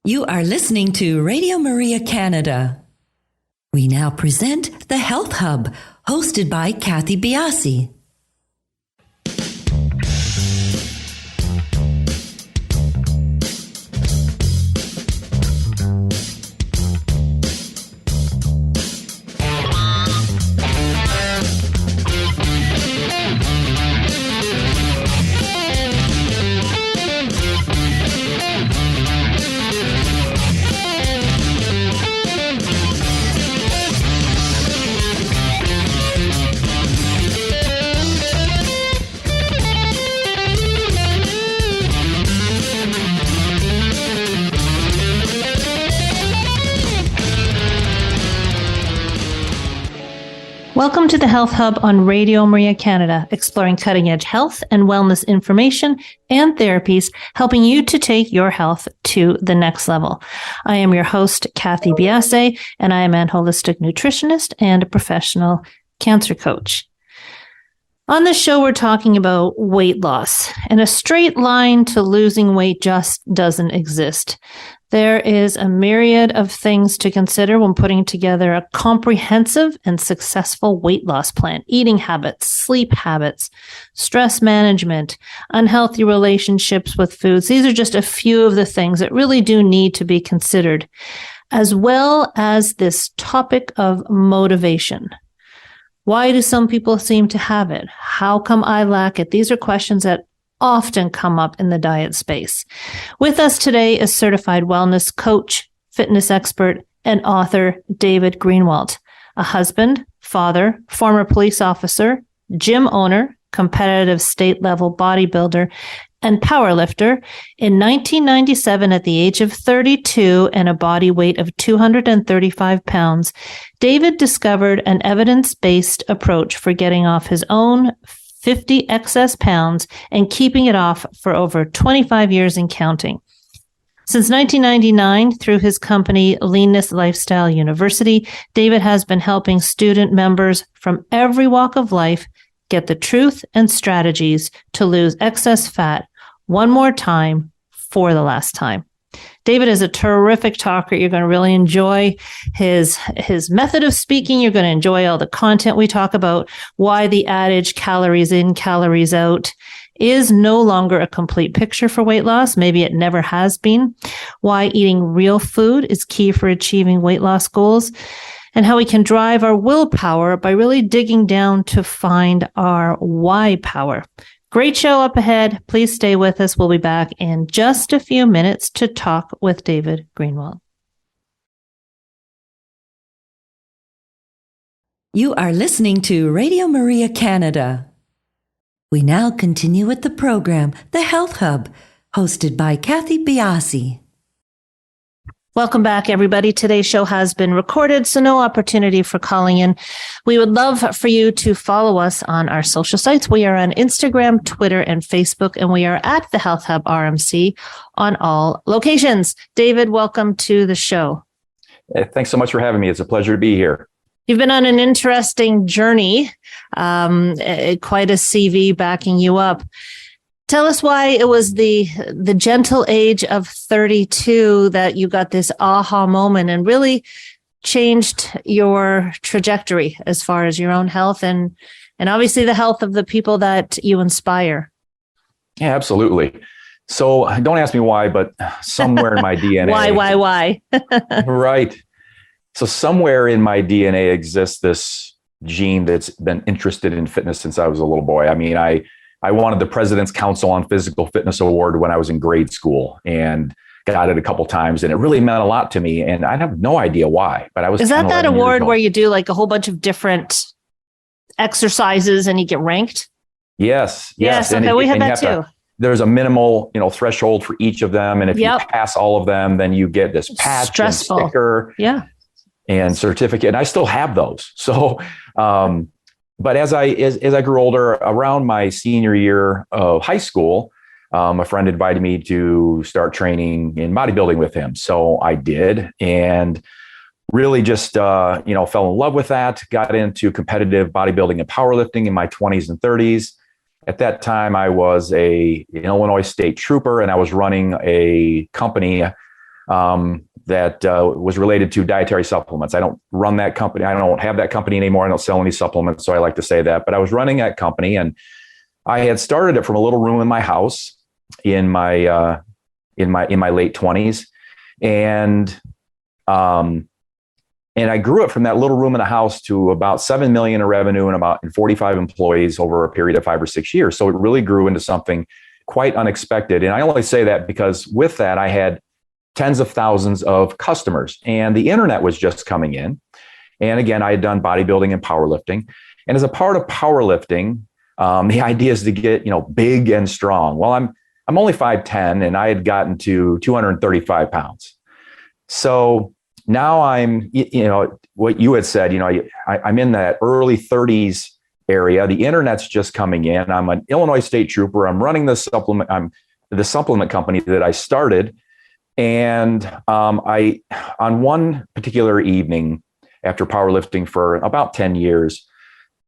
You are listening to Radio Maria Canada. We now present the Health Hub, hosted by Cathy Biase. Welcome to the Health Hub on Radio Maria Canada, exploring cutting-edge health and wellness information and therapies, helping you to take your health to the next level. I am your host, Cathy Biase, and I am an holistic nutritionist and a professional cancer coach. On this show, we're talking about weight loss, and a straight line to losing weight just doesn't exist. There is a myriad of things to consider when putting together a comprehensive and successful weight loss plan. Eating habits, sleep habits, stress management, unhealthy relationships with foods. These are just a few of the things that really do need to be considered, as well as this topic of motivation. Why do some people seem to have it? How come I lack it? These are questions that often come up in the diet space. With us today is certified wellness coach, fitness expert, and author David Greenwalt, a husband, father, former police officer, gym owner, competitive state-level bodybuilder, and powerlifter. In 1997, at the age of 32 and a body weight of 235 pounds, David discovered an evidence-based approach for getting off his own 50 excess pounds and keeping it off for over 25 years and counting. Since 1999, through his company, Leanness Lifestyle University, David has been helping student members from every walk of life get the truth and strategies to lose excess fat one more time for the last time. David is a terrific talker. You're going to really enjoy his method of speaking. You're going to enjoy all the content we talk about, why the adage calories in, calories out is no longer a complete picture for weight loss. Maybe it never has been. Why eating real food is key for achieving weight loss goals, and how we can drive our willpower by really digging down to find our why power. Great show up ahead. Please stay with us. We'll be back in just a few minutes to talk with David Greenwalt. You are listening to Radio Maria Canada. We now continue with the program, The Health Hub, hosted by Cathy Biase. Welcome back, everybody. Today's show has been recorded, so no opportunity for calling in. We would love for you to follow us on our social sites. We are on Instagram, Twitter, and Facebook, and we are at the Health Hub RMC on all locations. David, welcome to the show. Hey, thanks so much for having me. It's a pleasure to be here. You've been on an interesting journey, quite a CV backing you up. Tell us why it was the gentle age of 32 that you got this aha moment and really changed your trajectory as far as your own health and obviously the health of the people that you inspire. Yeah, absolutely. So don't ask me why, but somewhere in my DNA. Why? Right. So somewhere in my DNA exists this gene that's been interested in fitness since I was a little boy. I mean, I wanted the President's Council on Physical Fitness Award when I was in grade school and got it a couple times. And it really meant a lot to me. And I have no idea why, but I was. Is that award where you do like a whole bunch of different exercises and you get ranked? Yes. Okay, we had that too. There's a minimal, threshold for each of them. And if you pass all of them, then you get this patch and sticker and certificate. And I still have those. So, but as I grew older, around my senior year of high school, a friend invited me to start training in bodybuilding with him. So I did, and really just, fell in love with that, got into competitive bodybuilding and powerlifting in my 20s and 30s. At that time, I was an Illinois state trooper, and I was running a company that was related to dietary supplements. I don't run that company. I don't have that company anymore. I don't sell any supplements. So I like to say that, but I was running that company, and I had started it from a little room in my house in my late 20s. And I grew it from that little room in the house to about 7 million in revenue and 45 employees over a period of 5 or 6 years. So it really grew into something quite unexpected. And I only say that because with that, I had tens of thousands of customers, and the internet was just coming in. And again, I had done bodybuilding and powerlifting. And as a part of powerlifting, the idea is to get, big and strong. Well, I'm only 5'10", and I had gotten to 235 pounds. So now I'm, what you had said, I'm in that early 30s area. The internet's just coming in. I'm an Illinois state trooper. I'm running the supplement company that I started. And on one particular evening after powerlifting for about 10 years,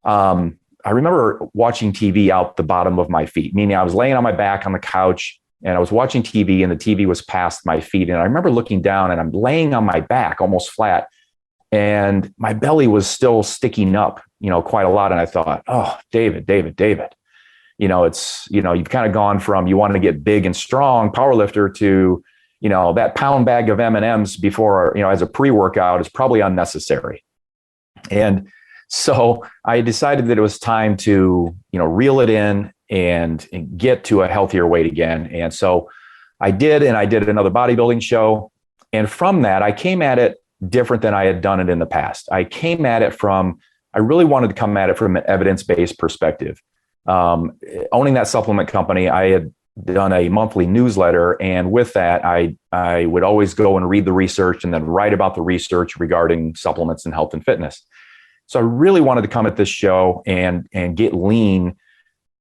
I remember watching TV out the bottom of my feet, meaning I was laying on my back on the couch and I was watching TV, and the TV was past my feet. And I remember looking down, and I'm laying on my back almost flat, and my belly was still sticking up, quite a lot. And I thought, oh, David, it's, you've kind of gone from, you want to get big and strong powerlifter to, that pound bag of M&Ms before, as a pre-workout is probably unnecessary. And so I decided that it was time to, reel it in and get to a healthier weight again. And so I did, and I did another bodybuilding show. And from that, I came at it different than I had done it in the past. I really wanted to come at it from an evidence-based perspective. Owning that supplement company, I had done a monthly newsletter. And with that, I would always go and read the research and then write about the research regarding supplements and health and fitness. So I really wanted to come at this show and get lean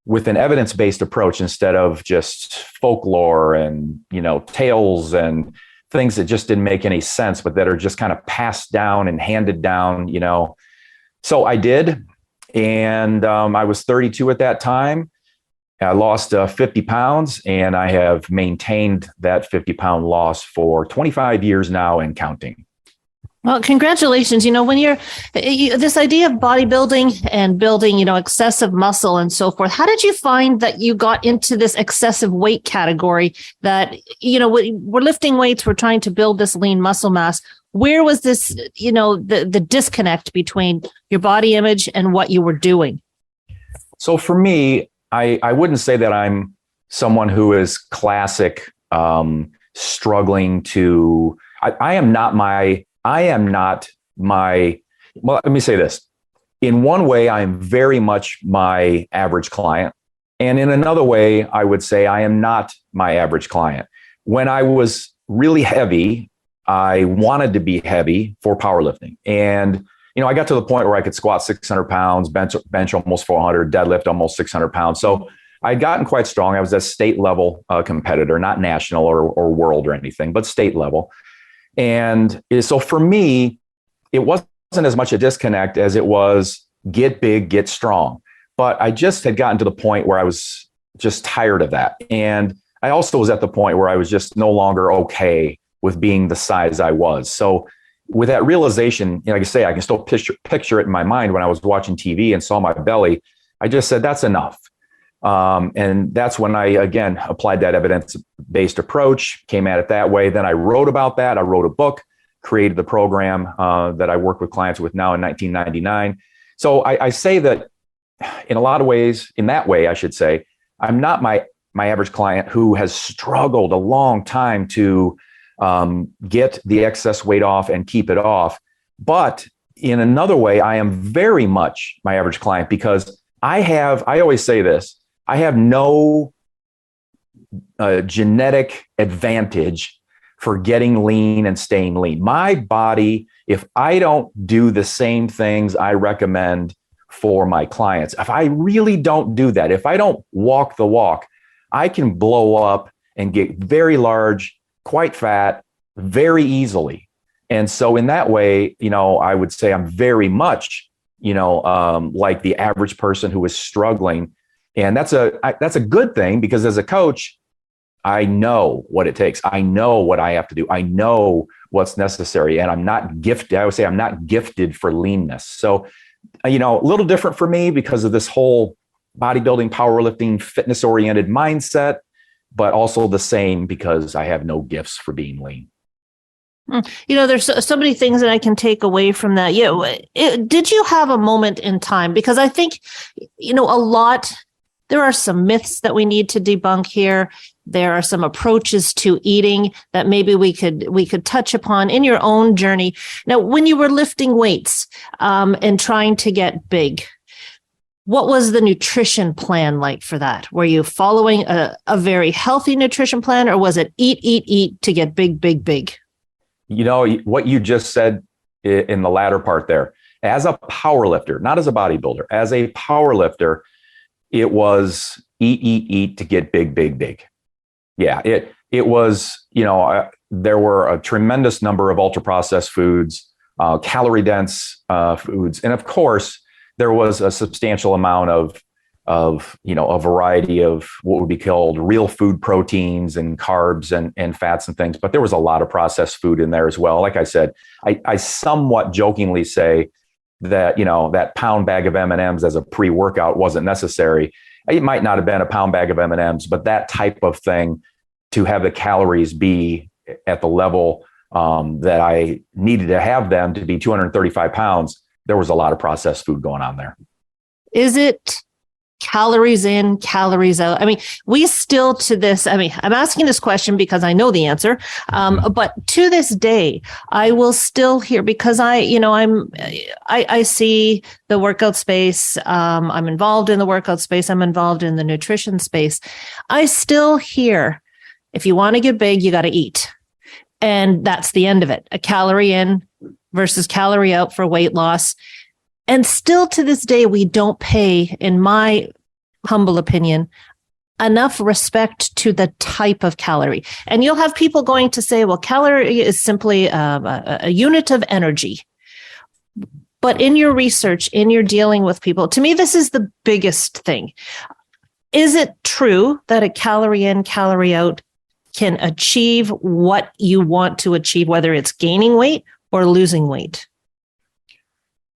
with an evidence-based approach instead of just folklore and, tales and things that just didn't make any sense, but that are just kind of passed down and handed down, So I did. And I was 32 at that time. I lost 50 pounds, and I have maintained that 50-pound loss for 25 years now and counting. Well, congratulations. When this idea of bodybuilding and building, excessive muscle and so forth, how did you find that you got into this excessive weight category that, we're lifting weights, we're trying to build this lean muscle mass. Where was this, the disconnect between your body image and what you were doing? So for me, I wouldn't say that I'm someone who is classic, struggling to, I am not my, well, let me say this. In one way, I am very much my average client. And in another way, I would say I am not my average client. When I was really heavy, I wanted to be heavy for powerlifting. And, I got to the point where I could squat 600 pounds, bench almost 400, deadlift almost 600 pounds. So I'd gotten quite strong. I was a state level competitor, not national or world or anything, but state level. And so for me, it wasn't as much a disconnect as it was get big, get strong. But I just had gotten to the point where I was just tired of that. And I also was at the point where I was just no longer okay with being the size I was. So with that realization, like I say, I can still picture it in my mind when I was watching TV and saw my belly. I just said, that's enough. And that's when I, again, applied that evidence-based approach, came at it that way. Then I wrote about that. I wrote a book, created the program that I work with clients with now in 1999. So I say that in a lot of ways, in that way, I should say, I'm not my average client who has struggled a long time to get the excess weight off and keep it off. But in another way, I am very much my average client because I always say this, I have no genetic advantage for getting lean and staying lean. My body, if I don't do the same things I recommend for my clients, if I really don't do that, if I don't walk the walk, I can blow up and get very large, quite fat, very easily. And so in that way, I would say I'm very much, like the average person who is struggling. And that's a good thing because as a coach, I know what it takes. I know what I have to do. I know what's necessary. And I'm not gifted. I would say I'm not gifted for leanness. So, a little different for me because of this whole bodybuilding, powerlifting, fitness oriented mindset, but also the same because I have no gifts for being lean. There's so many things that I can take away from that. Did you have a moment in time? Because I think, there are some myths that we need to debunk here. There are some approaches to eating that maybe we could touch upon in your own journey. Now, when you were lifting weights and trying to get big, what was the nutrition plan like for that? Were you following a very healthy nutrition plan, or was it eat to get big, big, big? What you just said in the latter part there, as a power lifter, not as a bodybuilder, as a power lifter, it was eat to get big, big, big. Yeah, it was, there were a tremendous number of ultra processed foods, calorie dense foods. And of course, there was a substantial amount of a variety of what would be called real food proteins and carbs and fats and things. But there was a lot of processed food in there as well. Like I said, I somewhat jokingly say that, that pound bag of M&Ms as a pre-workout wasn't necessary. It might not have been a pound bag of M&Ms, but that type of thing to have the calories be at the level that I needed to have them to be 235 pounds, there was a lot of processed food going on there. Is it calories in, calories out? I mean, we still to this, I'm asking this question because I know the answer. But to this day, I will still hear, because I see the workout space. I'm involved in the workout space. I'm involved in the nutrition space. I still hear, if you want to get big, you got to eat. And that's the end of it. A calorie in versus calorie out for weight loss. And still to this day, we don't pay, in my humble opinion, enough respect to the type of calorie. And you'll have people going to say, well, calorie is simply a unit of energy. But in your research, in your dealing with people, to me, this is the biggest thing. Is it true that a calorie in, calorie out can achieve what you want to achieve, whether it's gaining weight or losing weight?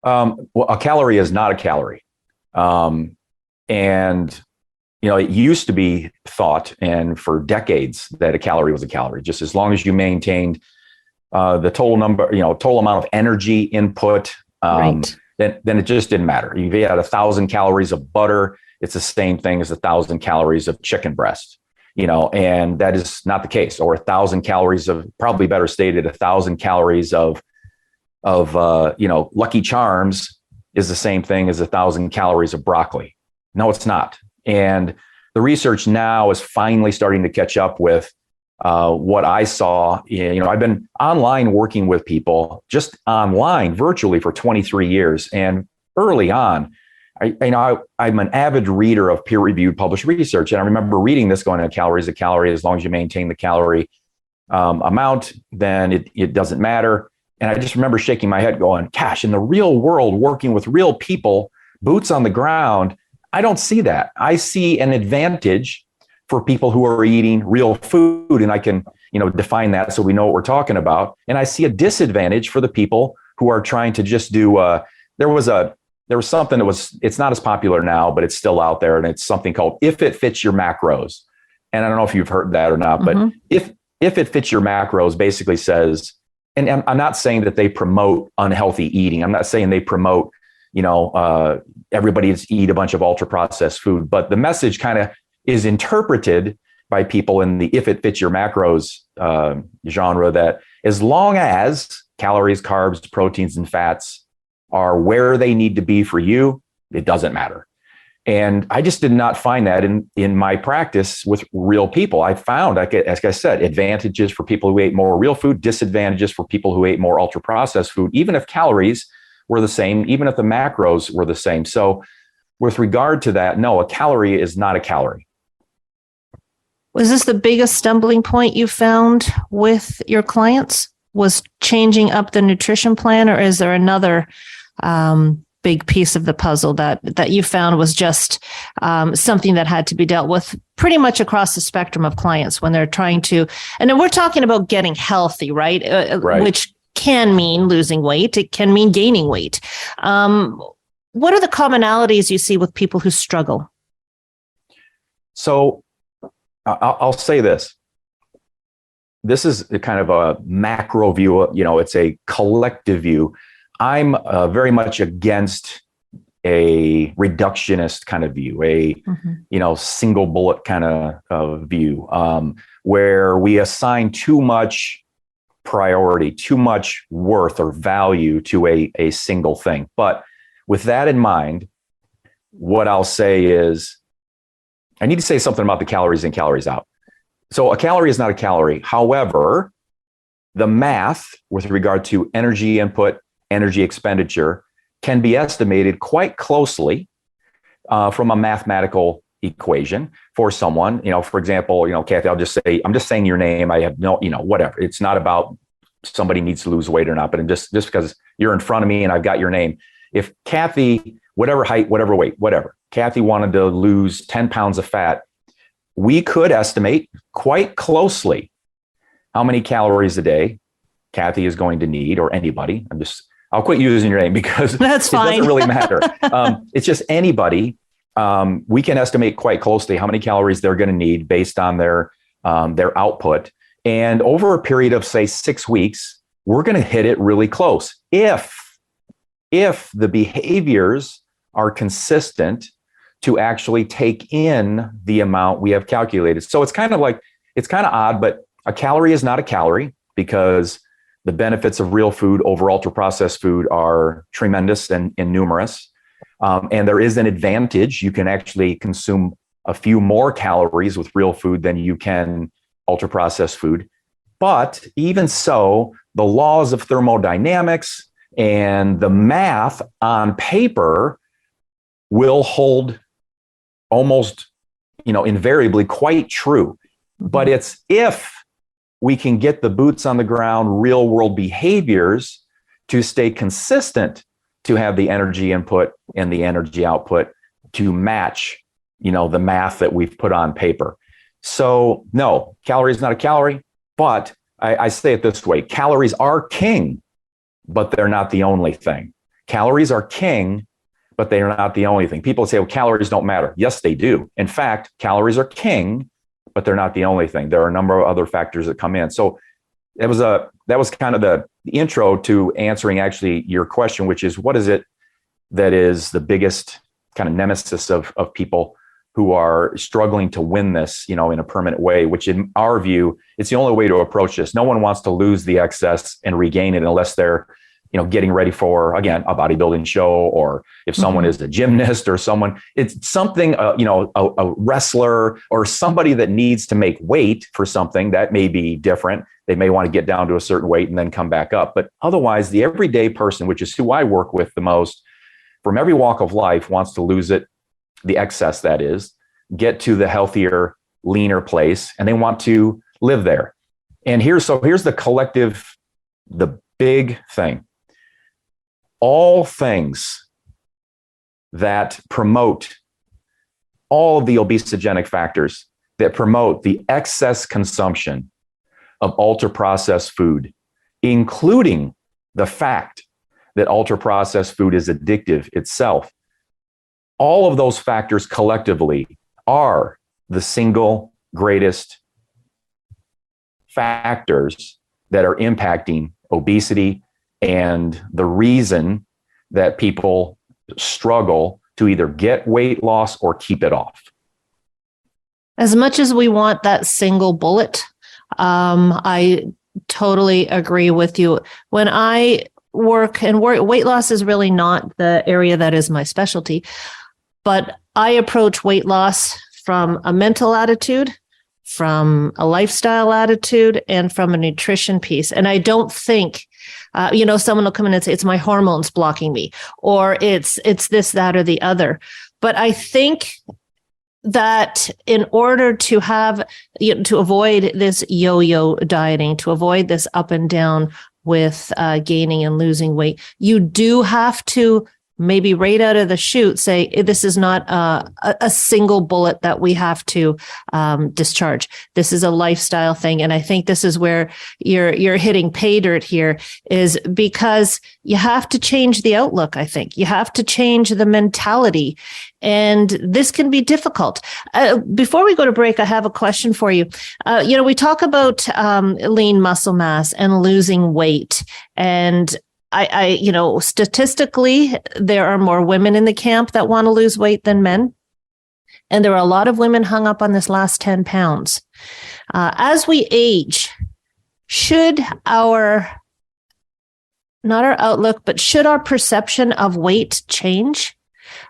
Well, a calorie is not a calorie. And, it used to be thought, and for decades, that a calorie was a calorie. Just as long as you maintained the total number, total amount of energy input, right. then it just didn't matter. If you had 1,000 calories of butter, it's the same thing as 1,000 calories of chicken breast, and that is not the case. Or 1,000 calories of, probably better stated, 1,000 calories of Lucky Charms is the same thing as 1,000 calories of broccoli. No, it's not. And the research now is finally starting to catch up with what I saw. I've been online working with people just online virtually for 23 years. And early on, I'm an avid reader of peer-reviewed published research. And I remember reading this going, a calorie is a calorie. As long as you maintain the calorie amount, then it doesn't matter. And I just remember shaking my head going, gosh, in the real world, working with real people, boots on the ground, I don't see that. I see an advantage for people who are eating real food. And I can, define that so we know what we're talking about. And I see a disadvantage for the people who are trying to just do, there was something it's not as popular now, but it's still out there. And it's something called If It Fits Your Macros. And I don't know if you've heard that or not, but if It Fits Your Macros basically says, and I'm not saying that they promote unhealthy eating. I'm not saying they promote, everybody eat a bunch of ultra processed food, but the message kind of is interpreted by people in the If It Fits Your Macros genre, that as long as calories, carbs, proteins, and fats are where they need to be for you, it doesn't matter. And I just did not find that in my practice with real people. I found, as I said, advantages for people who ate more real food, disadvantages for people who ate more ultra processed food, even if calories were the same, even if the macros were the same. So with regard to that, no, a calorie is not a calorie. Was this the biggest stumbling point you found with your clients? Was changing up the nutrition plan, or is there another big piece of the puzzle that you found was just something that had to be dealt with pretty much across the spectrum of clients when they're trying to, and then we're talking about getting healthy, right? Right. Which can mean losing weight. It can mean gaining weight. What are the commonalities you see with people who struggle? So I'll say this. This is kind of a macro view. It's a collective view. I'm very much against a reductionist kind of view, single bullet kind of view, where we assign too much priority, too much worth or value to a single thing. But with that in mind, what I'll say is, I need to say something about the calories in, calories out. So a calorie is not a calorie. However, the math with regard to energy input, energy expenditure can be estimated quite closely from a mathematical equation for someone. For example, Cathy, I'm just saying your name. I have no, whatever. It's not about somebody needs to lose weight or not, but just because you're in front of me and I've got your name. If Cathy, whatever height, whatever weight, whatever, Cathy wanted to lose 10 pounds of fat, we could estimate quite closely how many calories a day Cathy is going to need, or anybody. I'll quit using your name because that's fine. It doesn't really matter. It's just anybody. We can estimate quite closely how many calories they're going to need based on their output. And over a period of, say, 6 weeks, we're going to hit it really close. If the behaviors are consistent to actually take in the amount we have calculated. So it's kind of odd, but a calorie is not a calorie because the benefits of real food over ultra-processed food are tremendous and numerous. And there is an advantage. You can actually consume a few more calories with real food than you can ultra-processed food. But even so, the laws of thermodynamics and the math on paper will hold almost, invariably quite true. But it's if we can get the boots on the ground, real world behaviors to stay consistent, to have the energy input and the energy output to match, the math that we've put on paper. So no, calorie is not a calorie, but I say it this way: calories are king, but they're not the only thing. Calories are king, but they are not the only thing. People say, well, calories don't matter. Yes, they do. In fact, calories are king, but they're not the only thing. There are a number of other factors that come in. So that was kind of the intro to answering actually your question, which is, what is it that is the biggest kind of nemesis of people who are struggling to win this, in a permanent way, which in our view, it's the only way to approach this. No one wants to lose the excess and regain it unless they're getting ready for, again, a bodybuilding show, or if someone is a gymnast or it's something, a wrestler or somebody that needs to make weight for something that may be different. They may want to get down to a certain weight and then come back up. But otherwise, the everyday person, which is who I work with the most, from every walk of life, wants to lose it, the excess that is, get to the healthier, leaner place, and they want to live there. And here's the collective, the big thing. All things that promote all of the obesogenic factors that promote the excess consumption of ultra-processed food, including the fact that ultra-processed food is addictive itself, all of those factors collectively are the single greatest factors that are impacting obesity and the reason that people struggle to either get weight loss or keep it off. As much as we want that single bullet, I totally agree with you. When I work, weight loss is really not the area that is my specialty, but I approach weight loss from a mental attitude, from a lifestyle attitude, and from a nutrition piece. And I don't think someone will come in and say, it's my hormones blocking me, or it's this, that, or the other. But I think that in order to have, to avoid this yo-yo dieting, to avoid this up and down with gaining and losing weight, you do have to maybe right out of the chute say, this is not a single bullet that we have to discharge. This is a lifestyle thing. And I think this is where you're hitting pay dirt here, is because you have to change the outlook. I think you have to change the mentality, and this can be difficult. Before we go to break, I have a question for you. We talk about lean muscle mass and losing weight, and I statistically, there are more women in the camp that want to lose weight than men. And there are a lot of women hung up on this last 10 pounds. As we age, should not our outlook, but should our perception of weight change?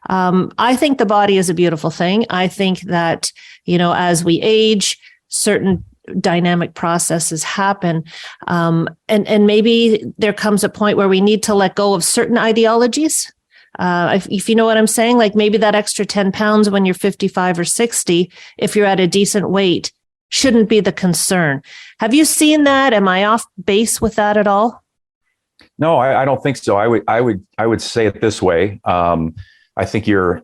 I think the body is a beautiful thing. I think that, as we age, certain dynamic processes happen. And maybe there comes a point where we need to let go of certain ideologies. If you know what I'm saying, like maybe that extra 10 pounds when you're 55 or 60, if you're at a decent weight, shouldn't be the concern. Have you seen that? Am I off base with that at all? No, I don't think so. I would say it this way. I think we're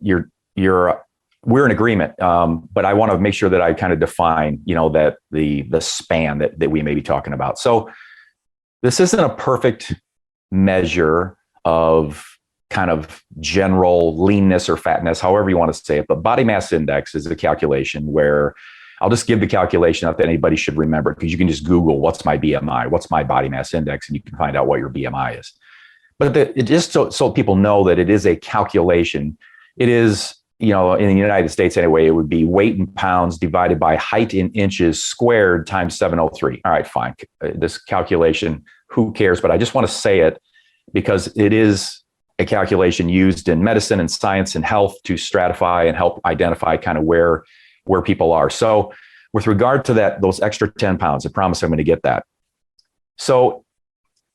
in agreement, but I want to make sure that I kind of define, that the span that we may be talking about. So this isn't a perfect measure of kind of general leanness or fatness, however you want to say it. But body mass index is a calculation where I'll just give the calculation out that anybody should remember, because you can just Google what's my BMI, what's my body mass index, and you can find out what your BMI is. But it just so people know that it is a calculation. It is, in the United States anyway, it would be weight in pounds divided by height in inches squared times 703. All right, fine. This calculation, who cares? But I just want to say it because it is a calculation used in medicine and science and health to stratify and help identify kind of where people are. So with regard to those extra 10 pounds, I promise I'm going to get that. So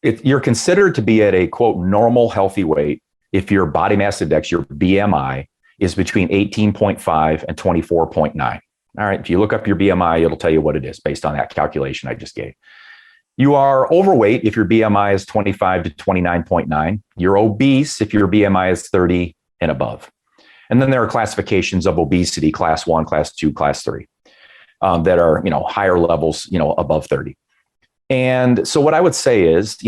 you're considered to be at a quote normal healthy weight if your body mass index, your BMI, is between 18.5 and 24.9. All right. If you look up your BMI, it'll tell you what it is based on that calculation I just gave. You are overweight if your BMI is 25 to 29.9. You're obese if your BMI is 30 and above. And then there are classifications of obesity, class 1, class 2, class 3, that are, higher levels, above 30. And so what I would say is,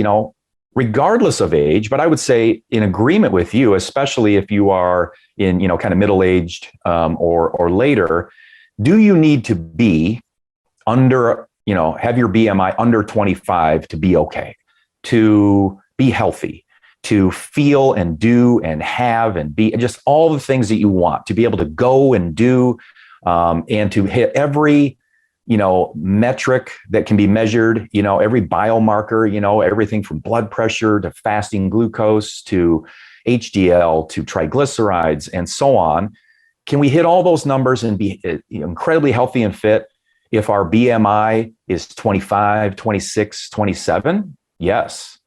regardless of age, but I would say in agreement with you, especially if you are in, kind of middle-aged or later, do you need to be under, have your BMI under 25 to be okay, to be healthy, to feel and do and have and be just all the things that you want, to be able to go and do, and to hit every metric that can be measured, every biomarker, everything from blood pressure to fasting glucose to HDL to triglycerides and so on. Can we hit all those numbers and be incredibly healthy and fit if our BMI is 25, 26, 27? Yes.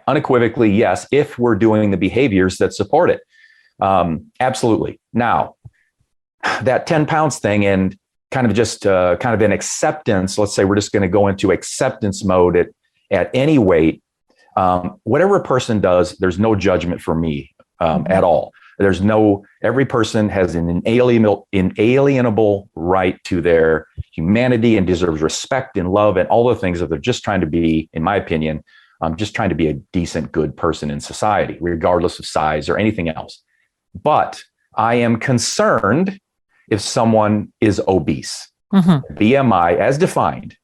Unequivocally, yes, if we're doing the behaviors that support it. Absolutely. Now, that 10 pounds thing and kind of an acceptance, let's say we're just going to go into acceptance mode at any weight. Whatever a person does, there's no judgment for me at all. Every person has an inalienable right to their humanity and deserves respect and love and all the things that they're just trying to be, in my opinion, just trying to be a decent, good person in society, regardless of size or anything else. But I am concerned if someone is obese. Mm-hmm. BMI as defined,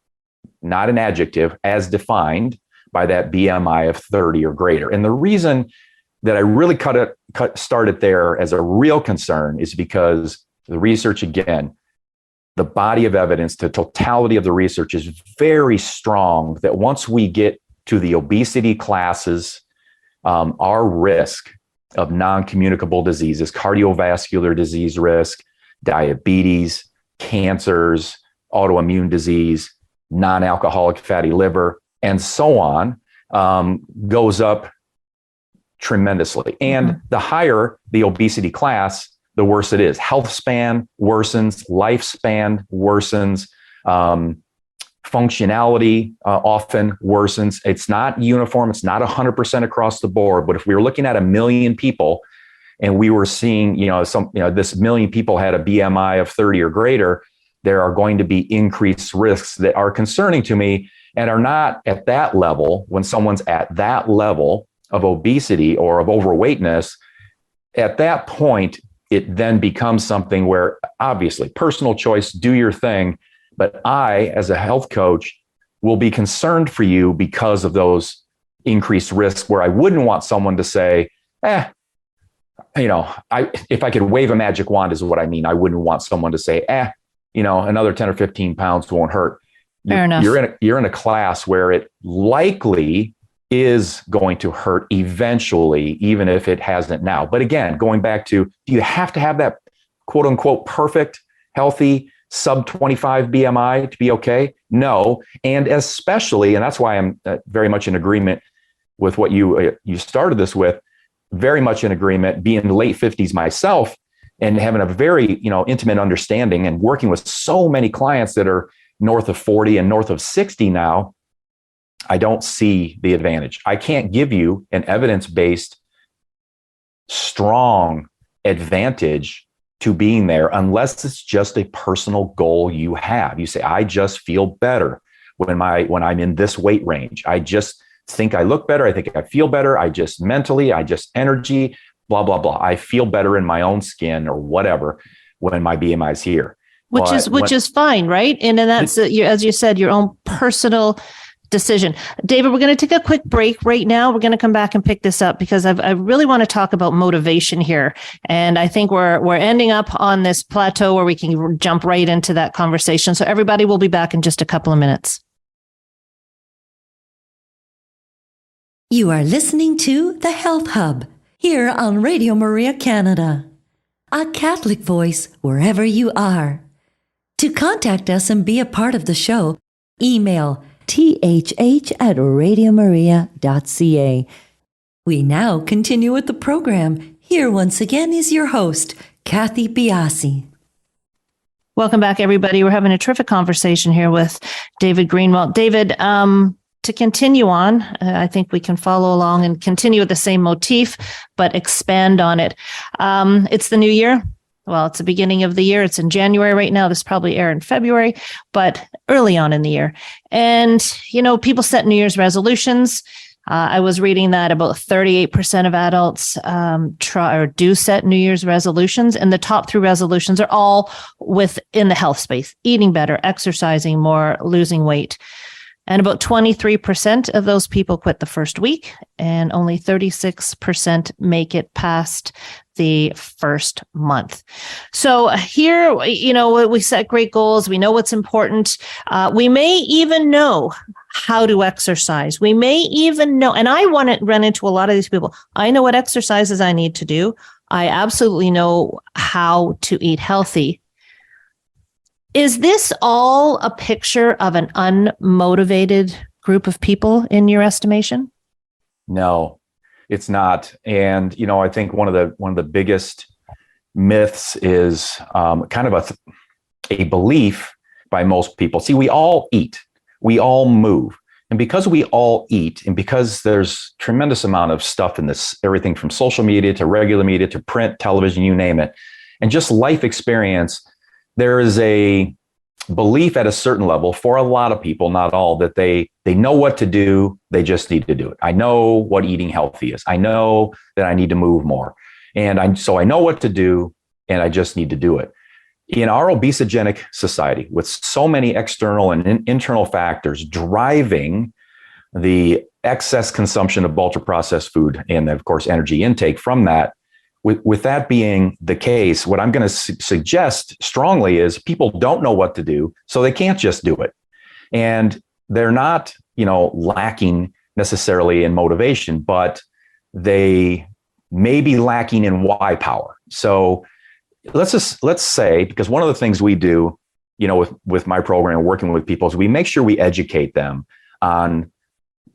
not an adjective, as defined by that BMI of 30 or greater. And the reason that I really started there as a real concern is because the research, again, the body of evidence, the totality of the research is very strong that once we get to the obesity classes, our risk of non-communicable diseases, cardiovascular disease risk, diabetes, cancers, autoimmune disease, non-alcoholic fatty liver, and so on, goes up tremendously. And the higher the obesity class, the worse it is. Health span worsens, lifespan worsens, functionality often worsens. It's not uniform. It's not 100% across the board. But if we were looking at 1 million people, and we were seeing, this million people had a BMI of 30 or greater, there are going to be increased risks that are concerning to me and are not at that level. When someone's at that level of obesity or of overweightness, at that point, it then becomes something where obviously personal choice, do your thing. But I, as a health coach, will be concerned for you because of those increased risks, where I wouldn't want someone to say, if I could wave a magic wand is what I mean. I wouldn't want someone to say, another 10 or 15 pounds won't hurt. Fair enough. You're in a class where it likely is going to hurt eventually, even if it hasn't now. But again, going back to, do you have to have that quote unquote perfect, healthy, sub 25 BMI to be okay? No. And especially, and that's why I'm very much in agreement with what you started this with, very much in agreement, being in the late 50s myself and having a very, intimate understanding and working with so many clients that are north of 40 and north of 60 now. I don't see the advantage. I can't give you an evidence-based, strong advantage to being there unless it's just a personal goal you have. You say, I just feel better when I'm in this weight range. I just think I look better. I think I feel better. I just mentally, energy, blah, blah, blah. I feel better in my own skin or whatever when my BMI is here. Which is fine, right? And then that's, as you said, your own personal decision. David, we're going to take a quick break right now. We're going to come back and pick this up because I really want to talk about motivation here. And I think we're ending up on this plateau where we can jump right into that conversation. So everybody will be back in just a couple of minutes. You are listening to The Health Hub here on Radio Maria Canada, a Catholic voice wherever you are. To contact us and be a part of the show, email thh@radiomaria.ca. We now continue with the program. Here once again is your host, Cathy Biase. Welcome back, everybody. We're having a terrific conversation here with David Greenwalt. David, to continue on, I think we can follow along and continue with the same motif, but expand on it. It's the new year. Well, it's the beginning of the year. It's in January right now. This probably air in February, but early on in the year. And, people set New Year's resolutions. I was reading that about 38% of adults do set New Year's resolutions. And the top 3 resolutions are all within the health space: eating better, exercising more, losing weight. And about 23% of those people quit the first week, and only 36% make it past the first month. So here, we set great goals. We know what's important. We may even know how to exercise. We may even know, and I want to run into a lot of these people. I know what exercises I need to do. I absolutely know how to eat healthy. Is this all a picture of an unmotivated group of people in your estimation? No, it's not. And, I think one of the biggest myths is kind of a belief by most people. See, we all eat, we all move. And because we all eat, and because there's tremendous amount of stuff in this, everything from social media to regular media to print, television, you name it, and just life experience, there is a belief at a certain level for a lot of people, not all, that they know what to do. They just need to do it. I know what eating healthy is. I know that I need to move more. So I know what to do, and I just need to do it. In our obesogenic society, with so many external and internal factors driving the excess consumption of ultra-processed food and, of course, energy intake from that, with that being the case, what I'm going to suggest strongly is people don't know what to do, so they can't just do it. And they're not, lacking necessarily in motivation, but they may be lacking in why power. So let's say, because one of the things we do, with my program, working with people, is we make sure we educate them on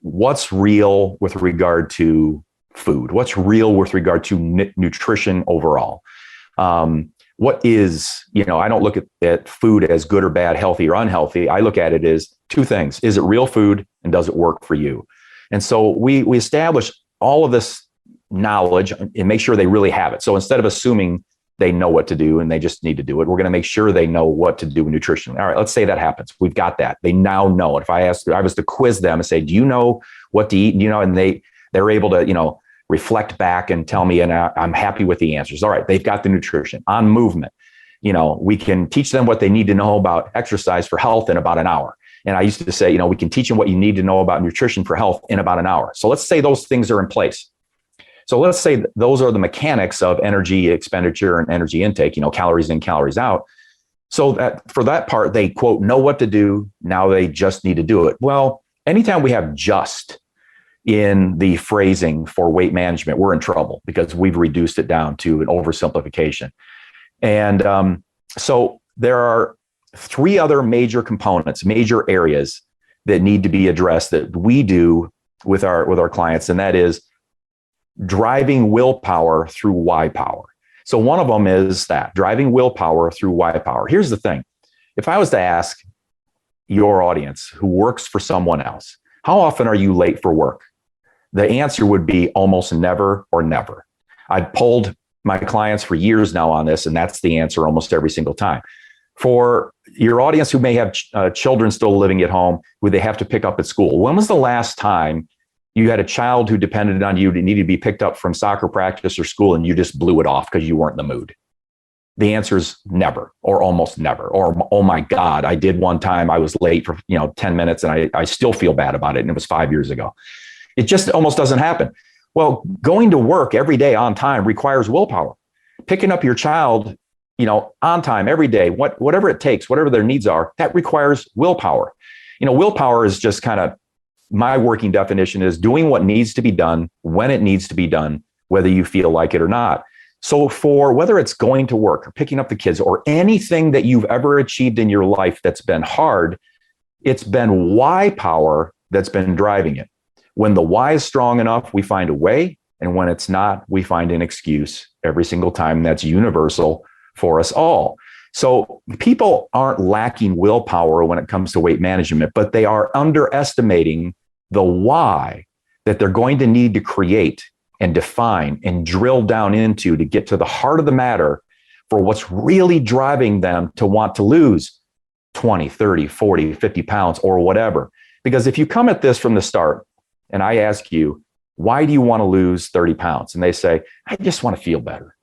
what's real with regard to food, what's real with regard to nutrition overall. What is, I don't look at food as good or bad, healthy or unhealthy. I look at it as 2 things. Is it real food, and does it work for you? And so we establish all of this knowledge and make sure they really have it. So instead of assuming they know what to do and they just need to do it, we're going to make sure they know what to do with nutrition. All right, let's say that happens. We've got that. They now know. If I was to quiz them and say, do you know what to eat? And, and they're able to, reflect back and tell me, and I'm happy with the answers. All right, they've got the nutrition. On movement, we can teach them what they need to know about exercise for health in about an hour. And I used to say, we can teach them what you need to know about nutrition for health in about an hour. So let's say those things are in place. So let's say those are the mechanics of energy expenditure and energy intake, calories in, calories out. So that for that part, they quote, know what to do. Now they just need to do it. Well, anytime we have just in the phrasing for weight management, we're in trouble because we've reduced it down to an oversimplification. And so there are 3 other major components, major areas that need to be addressed that we do with our clients, and that is driving willpower through why power. So one of them is that driving willpower through why power. Here's the thing. If I was to ask your audience who works for someone else, how often are you late for work? The answer would be almost never or never. I've polled my clients for years now on this, and that's the answer almost every single time. For your audience who may have children still living at home who they have to pick up at school, when was the last time you had a child who depended on you that needed to be picked up from soccer practice or school and you just blew it off because you weren't in the mood? The answer is never, or almost never, or, oh my God, I did one time, I was late for 10 minutes and I still feel bad about it. And it was 5 years ago. It just almost doesn't happen. Well, going to work every day on time requires willpower. Picking up your child, on time every day, whatever it takes, whatever their needs are, that requires willpower. Willpower is just kind of my working definition is doing what needs to be done when it needs to be done, whether you feel like it or not. So for whether it's going to work or picking up the kids or anything that you've ever achieved in your life that's been hard, it's been why power that's been driving it. When the why is strong enough, we find a way. And when it's not, we find an excuse every single time. That's universal for us all. So people aren't lacking willpower when it comes to weight management, but they are underestimating the why that they're going to need to create and define and drill down into to get to the heart of the matter for what's really driving them to want to lose 20, 30, 40, 50 pounds or whatever. Because if you come at this from the start and I ask you, why do you want to lose 30 pounds? And they say, I just want to feel better.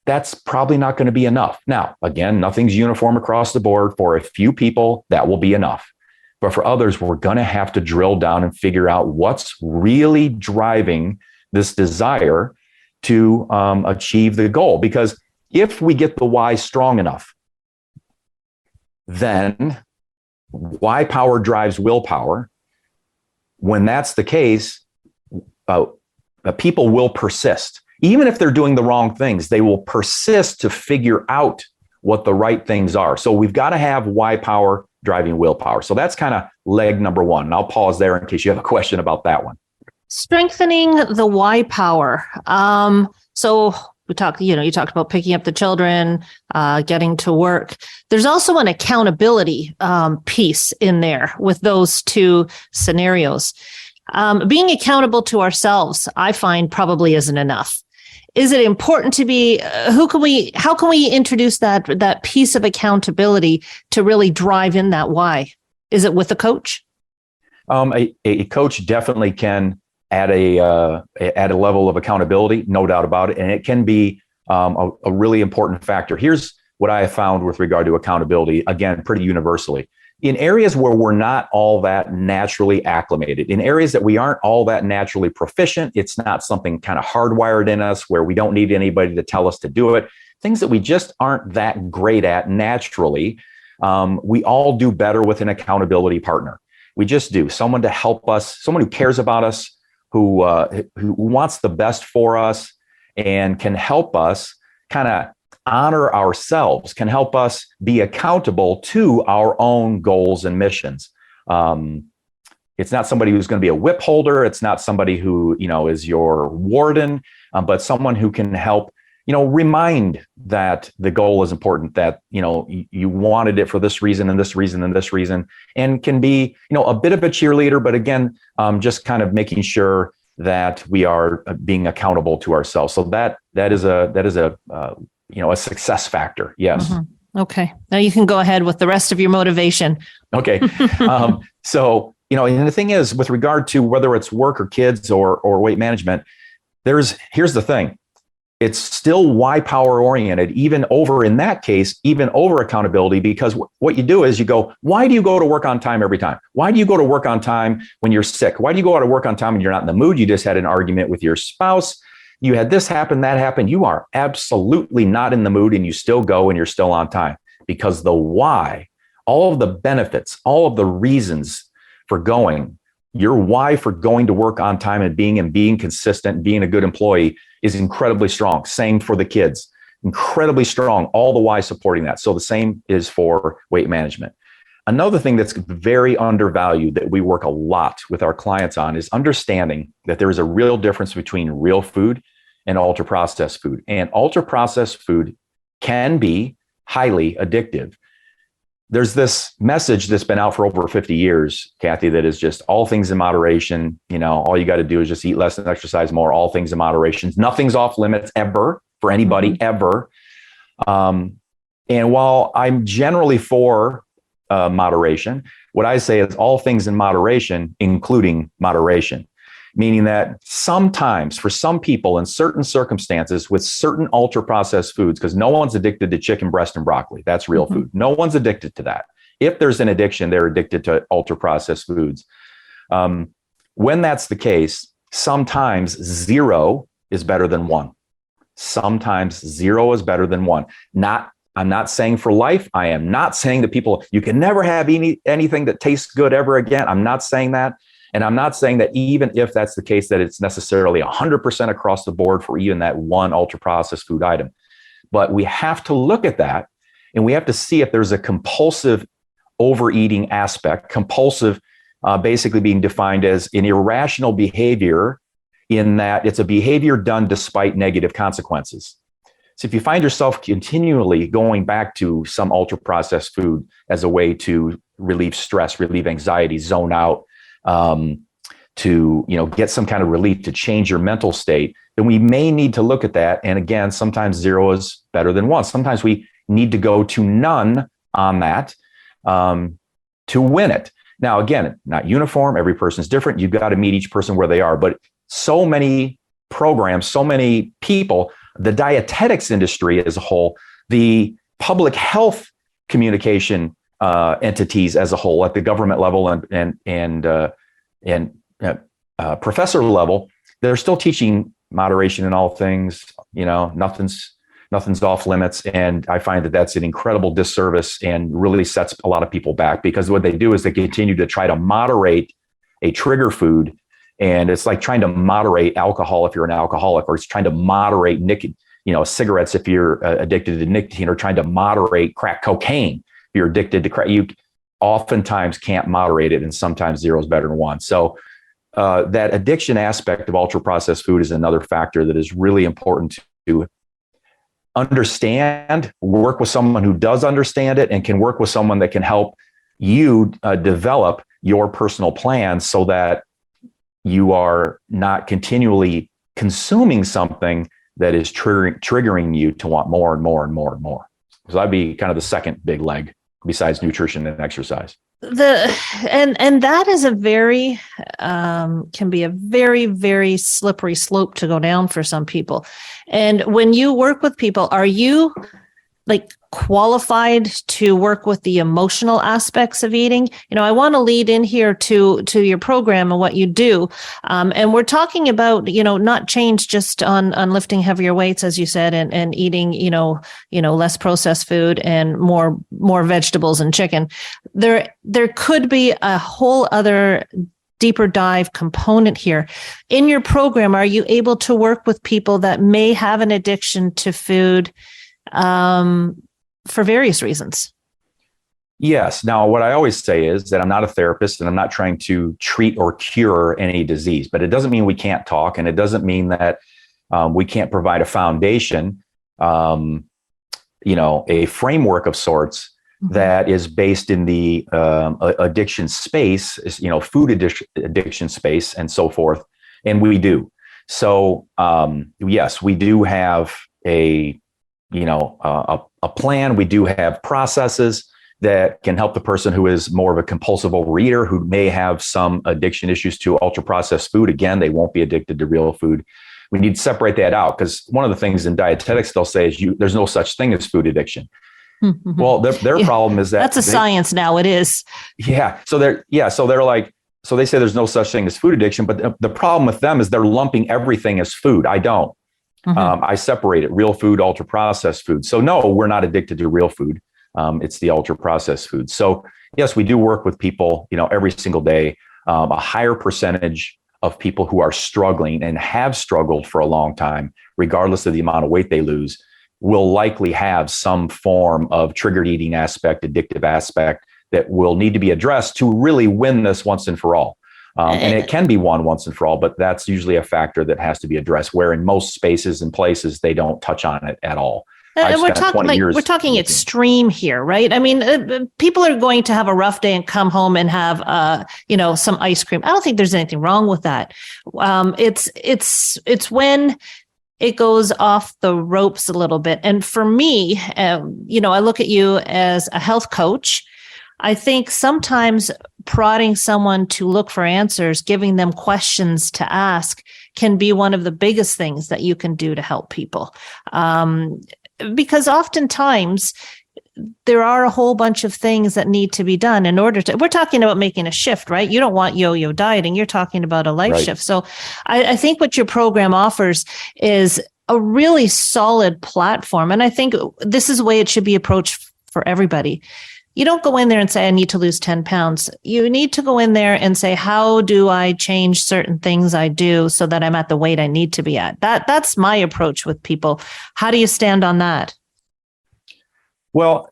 That's probably not going to be enough. Now, again, nothing's uniform across the board. For a few people, that will be enough. But for others, we're going to have to drill down and figure out what's really driving this desire to achieve the goal. Because if we get the why strong enough, then why power drives willpower. When that's the case, people will persist. Even if they're doing the wrong things, they will persist to figure out what the right things are. So we've got to have why power driving willpower. So that's kind of leg number 1. And I'll pause there in case you have a question about that one. Strengthening the why power. So we talked, you talked about picking up the children, getting to work. There's also an accountability piece in there with those 2 scenarios. Being accountable to ourselves, I find probably isn't enough. Is it important to be, how can we introduce that piece of accountability to really drive in that why? Is it with a coach? A coach definitely can add a level of accountability, no doubt about it. And it can be a really important factor. Here's what I have found with regard to accountability, again, pretty universally. In areas where we're not all that naturally acclimated, in areas that we aren't all that naturally proficient, it's not something kind of hardwired in us where we don't need anybody to tell us to do it, things that we just aren't that great at naturally, we all do better with an accountability partner. We just do. Someone to help us, someone who cares about us, who wants the best for us and can help us kind of honor ourselves, can help us be accountable to our own goals and missions. It's not somebody who's going to be a whip holder. It's not somebody who, is your warden, but someone who can help, remind that the goal is important, that, you wanted it for this reason and this reason and this reason, and can be, a bit of a cheerleader, but again, just kind of making sure that we are being accountable to ourselves. So that is a success factor. Yes. Mm-hmm. Okay. Now you can go ahead with the rest of your motivation. Okay. So, and the thing is, with regard to whether it's work or kids or weight management, here's the thing. It's still why power oriented, even over accountability, because what you do is you go, why do you go to work on time every time? Why do you go to work on time when you're sick? Why do you go out to work on time when you're not in the mood? You just had an argument with your spouse. You had this happen, that happened. You are absolutely not in the mood and you still go and you're still on time, because the why, all of the benefits, all of the reasons for going, your why for going to work on time and being consistent, being a good employee is incredibly strong. Same for the kids, incredibly strong, all the why supporting that. So the same is for weight management. Another thing that's very undervalued that we work a lot with our clients on is understanding that there is a real difference between real food and ultra processed food. And ultra processed food can be highly addictive. There's this message that's been out for over 50 years, Cathy, that is just all things in moderation. All you got to do is just eat less and exercise more, all things in moderation. Nothing's off limits ever for anybody, ever. And while I'm generally for moderation, what I say is all things in moderation, including moderation. Meaning that sometimes for some people in certain circumstances with certain ultra processed foods, because no one's addicted to chicken breast and broccoli, that's real food. No one's addicted to that. If there's an addiction, they're addicted to ultra processed foods. When that's the case, sometimes 0 is better than 1. Sometimes 0 is better than 1. I'm not saying for life. I am not saying that you can never have anything that tastes good ever again. I'm not saying that. And I'm not saying that even if that's the case, that it's necessarily 100% across the board for even that one ultra processed food item. But we have to look at that and we have to see if there's a compulsive overeating aspect, compulsive basically being defined as an irrational behavior, in that it's a behavior done despite negative consequences. So if you find yourself continually going back to some ultra processed food as a way to relieve stress, relieve anxiety, zone out, to get some kind of relief, to change your mental state, then we may need to look at that. And again, sometimes 0 is better than 1. Sometimes we need to go to none on that to win it. Now, again, not uniform. Every person's different. You've got to meet each person where they are. But so many programs, so many people, the dietetics industry as a whole, the public health communication entities as a whole at the government level and professor level, they're still teaching moderation in all things. Nothing's off limits, and I find that that's an incredible disservice and really sets a lot of people back, because what they do is they continue to try to moderate a trigger food, and it's like trying to moderate alcohol if you're an alcoholic, or it's trying to moderate cigarettes if you're addicted to nicotine, or trying to moderate crack cocaine. You're addicted to crack, you oftentimes can't moderate it, and sometimes 0 is better than 1. So that addiction aspect of ultra processed food is another factor that is really important to understand, work with someone who does understand it, and can work with someone that can help you develop your personal plan so that you are not continually consuming something that is triggering you to want more and more and more and more. So that'd be kind of the second big leg besides nutrition and exercise. And that is can be a very, very slippery slope to go down for some people. And when you work with people, are you qualified to work with the emotional aspects of eating? I want to lead in here to your program and what you do. And we're talking about, not change just on lifting heavier weights, as you said, and eating, less processed food and more vegetables and chicken. There could be a whole other deeper dive component here. In your program, are you able to work with people that may have an addiction to food, for various reasons? Yes. Now, what I always say is that I'm not a therapist and I'm not trying to treat or cure any disease, but it doesn't mean we can't talk, and it doesn't mean that we can't provide a foundation, a framework of sorts that is based in the addiction space, food addiction space and so forth. And we do. So, yes, we do have a plan. We do have processes that can help the person who is more of a compulsive overeater, who may have some addiction issues to ultra processed food. Again, they won't be addicted to real food. We need to separate that out, because one of the things in dietetics they'll say is there's no such thing as food addiction. Mm-hmm. Well, their problem is that that's science now. It is. Yeah. So they say there's no such thing as food addiction, but the problem with them is they're lumping everything as food. I don't. Mm-hmm. I separate it: real food, ultra processed food. So no, we're not addicted to real food. It's the ultra processed food. So yes, we do work with people, every single day. A higher percentage of people who are struggling and have struggled for a long time, regardless of the amount of weight they lose, will likely have some form of triggered eating aspect, addictive aspect that will need to be addressed to really win this once and for all. And it can be won once and for all, but that's usually a factor that has to be addressed, where in most spaces and places, they don't touch on it at all. And we're talking extreme here, right? I mean, people are going to have a rough day and come home and have, some ice cream. I don't think there's anything wrong with that. It's when it goes off the ropes a little bit. And for me, I look at you as a health coach. I think sometimes prodding someone to look for answers, giving them questions to ask, can be one of the biggest things that you can do to help people. Because oftentimes there are a whole bunch of things that need to be done in order to, we're talking about making a shift, right? You don't want yo-yo dieting. You're talking about a life shift. So I think what your program offers is a really solid platform. And I think this is the way it should be approached for everybody. You don't go in there and say, I need to lose 10 pounds. You need to go in there and say, how do I change certain things I do so that I'm at the weight I need to be at? That's my approach with people. How do you stand on that? Well,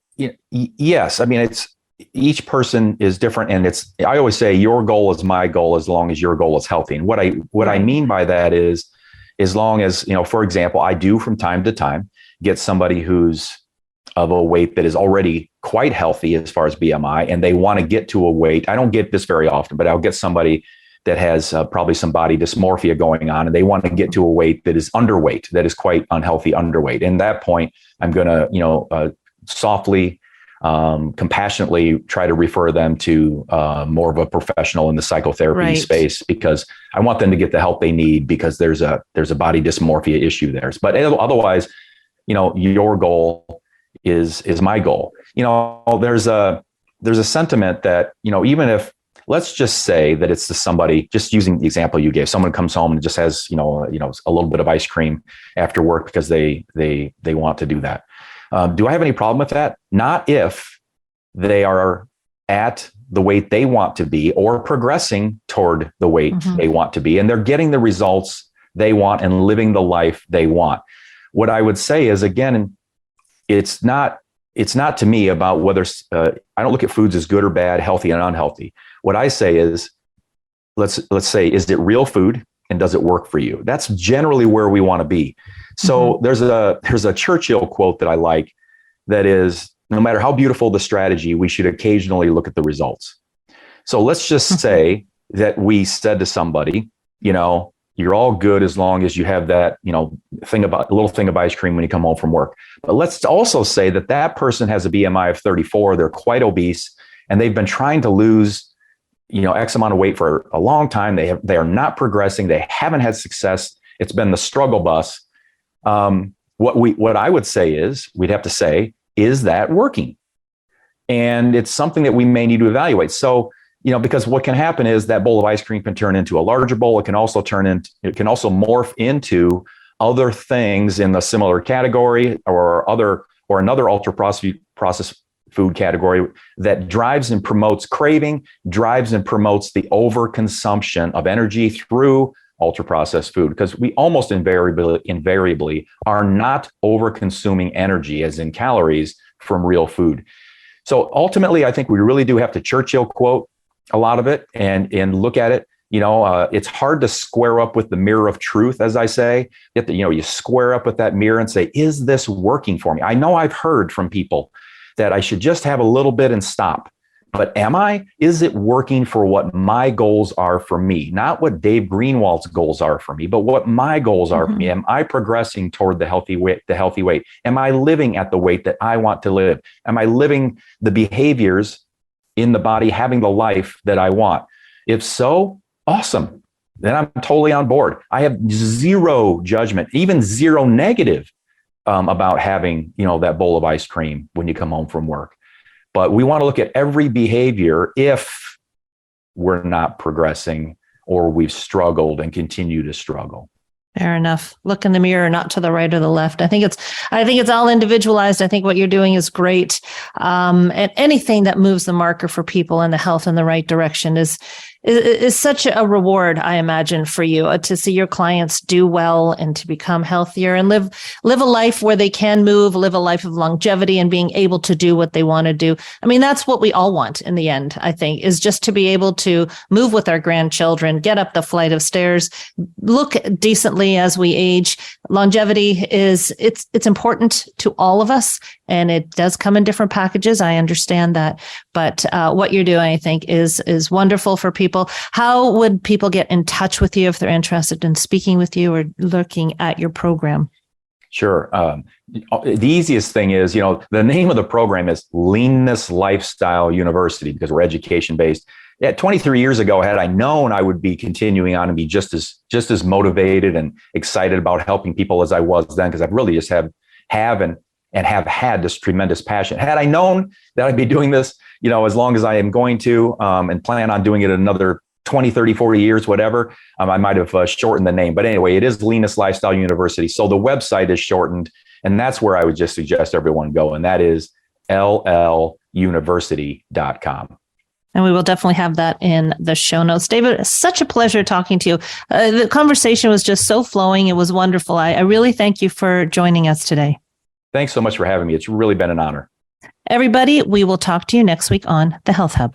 yes. I mean, it's each person is different. And I always say your goal is my goal as long as your goal is healthy. And what I mean by that is, as long as, for example, I do from time to time get somebody who's of a weight that is already quite healthy as far as BMI, and they want to get to a weight. I don't get this very often, but I'll get somebody that has probably some body dysmorphia going on, and they want to get to a weight that is underweight, that is quite unhealthy underweight. And at that point, I'm going to, softly, compassionately try to refer them to more of a professional in the psychotherapy space, because I want them to get the help they need, because there's a body dysmorphia issue there. But otherwise, your goal is my goal. There's a sentiment that, even if, let's just say that it's to somebody, just using the example you gave, someone comes home and just has, a little bit of ice cream after work because they want to do that. Do I have any problem with that? Not if they are at the weight they want to be, or progressing toward the weight they want to be, and they're getting the results they want and living the life they want. What I would say is, again, it's not to me about whether I don't look at foods as good or bad, healthy and unhealthy. What I say is, let's say, is it real food, and does it work for you? That's generally where we want to be. So there's a Churchill quote that I like, that is, no matter how beautiful the strategy, we should occasionally look at the results. So let's just say that we said to somebody, you're all good as long as you have that, little thing of ice cream when you come home from work. But let's also say that that person has a BMI of 34. They're quite obese, and they've been trying to lose, X amount of weight for a long time. They are not progressing. They haven't had success. It's been the struggle bus. What I would say is, we'd have to say, is that working? And it's something that we may need to evaluate. So, because what can happen is that bowl of ice cream can turn into a larger bowl. It can also morph into other things in the similar category, or another ultra processed food category that drives and promotes craving, drives and promotes the overconsumption of energy through ultra processed food, because we almost invariably are not over consuming energy, as in calories, from real food. So ultimately, I think we really do have to Churchill quote a lot of it and look at it. It's hard to square up with the mirror of truth, as I say. You have to, you square up with that mirror and say, is this working for me? I know I've heard from people that I should just have a little bit and stop. But is it working for what my goals are for me? Not what Dave Greenwalt's goals are for me, but what my goals are for me. Am I progressing toward the healthy weight? Am I living at the weight that I want to live? Am I living the behaviors in the body, having the life that I want? If so, awesome. Then I'm totally on board. I have zero judgment, even zero negative about having, that bowl of ice cream when you come home from work. But we want to look at every behavior if we're not progressing or we've struggled and continue to struggle. Fair enough. Look in the mirror, not to the right or the left. I think it's all individualized. I think what you're doing is great. And anything that moves the marker for people in the health in the right direction is such a reward, I imagine, for you to see your clients do well and to become healthier and live a life where they can move, live a life of longevity and being able to do what they want to do. I mean, that's what we all want in the end, I think, is just to be able to move with our grandchildren, get up the flight of stairs, look decently as we age. Longevity it's important to all of us, and it does come in different packages. I understand that, but what you're doing, I think, is wonderful for people. How would people get in touch with you if they're interested in speaking with you or looking at your program? Sure. The easiest thing is, the name of the program is Leanness Lifestyle University because we're education based. Yeah, 23 years ago, had I known I would be continuing on and be just as motivated and excited about helping people as I was then, because I really just have had this tremendous passion. Had I known that I'd be doing this, as long as I am going to, and plan on doing it another 20, 30, 40 years, whatever, I might have shortened the name. But anyway, it is Leanness Lifestyle University. So the website is shortened, and that's where I would just suggest everyone go. And that is lluniversity.com. And we will definitely have that in the show notes. David, it's such a pleasure talking to you. The conversation was just so flowing. It was wonderful. I really thank you for joining us today. Thanks so much for having me. It's really been an honor. Everybody, we will talk to you next week on The Health Hub.